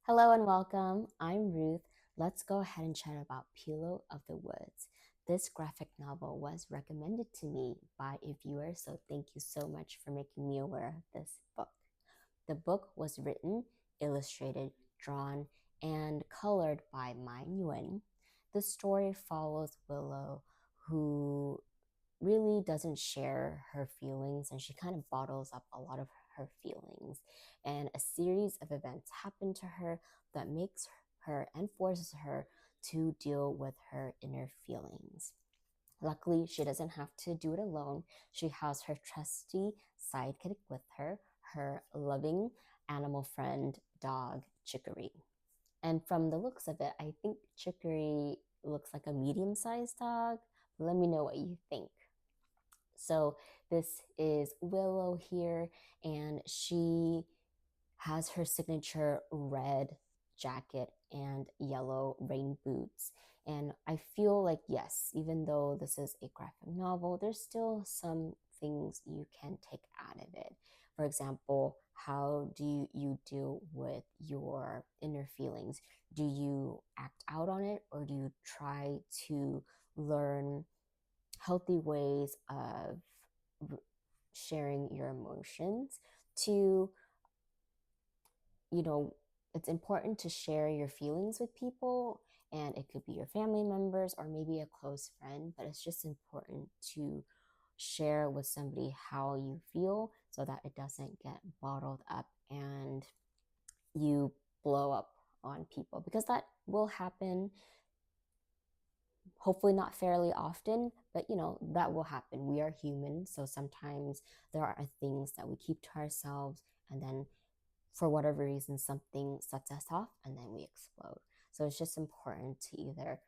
Hello and welcome. I'm Ruth. Let's go ahead and chat about Pilu of the Woods. This graphic novel was recommended to me by a viewer, so thank you so much for making me aware of this book. The book was written, illustrated, drawn, and colored by Nguyen. The story follows Willow, who really doesn't share her feelings and she kind of bottles up a lot of her feelings. And a series of events happen to her that makes her and forces her to deal with her inner feelings. Luckily, she doesn't have to do it alone. She has her trusty sidekick with her, her loving animal friend dog, Chicory. And from the looks of it, I think Chicory looks like a medium sized dog. Let me know what you think. So this is Willow here, and she has her signature red jacket and yellow rain boots. And I feel like, yes, even though this is a graphic novel, there's still some things you can take out of it. For example, how do you deal with your inner feelings? Do you act out on it, or do you try to learn healthy ways of sharing your emotions? To, you know, it's important to share your feelings with people, and it could be your family members or maybe a close friend, but it's just important to share with somebody how you feel so that it doesn't get bottled up and you blow up on people, because that will happen. Hopefully not fairly often, but that will happen. We are human, so sometimes there are things that we keep to ourselves, and then for whatever reason something sets us off and then we explode. So it's just important to either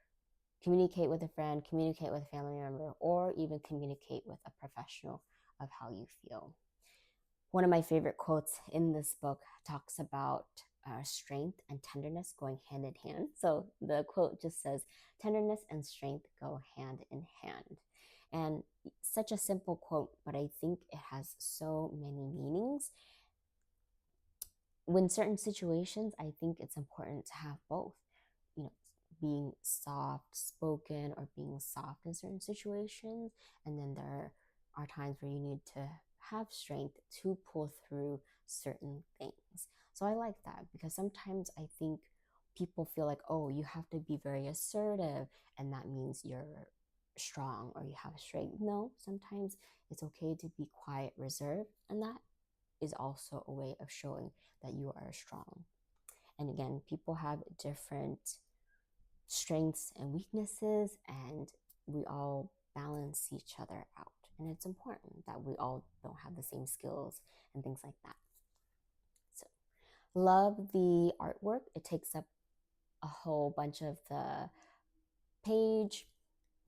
communicate with a friend, communicate with a family member, or even communicate with a professional of how you feel. One of my favorite quotes in this book talks about strength and tenderness going hand in hand. So the quote just says, "Tenderness and strength go hand in hand." And such a simple quote, but I think it has so many meanings. When certain situations, I think it's important to have both, you know, being soft spoken or being soft in certain situations. And then there are times where you need to have strength to pull through certain things. So I like that, because sometimes I think people feel like, oh, you have to be very assertive and that means you're strong or you have strength. No, sometimes it's okay to be quiet, reserved, and that is also a way of showing that you are strong. And again, people have different strengths and weaknesses, and we all balance each other out. And it's important that we all don't have the same skills and things like that. So, love the artwork. It takes up a whole bunch of the page.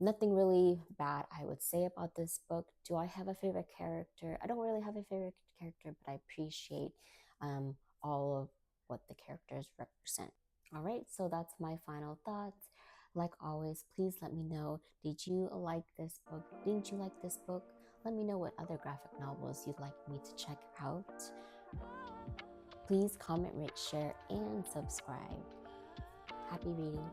Nothing really bad I would say about this book. Do I have a favorite character? I don't really have a favorite character, but I appreciate all of what the characters represent. All right, so that's my final thoughts. Like always, please let me know, did you like this book? Didn't you like this book? Let me know what other graphic novels you'd like me to check out. Please comment, rate, share, and subscribe. Happy reading.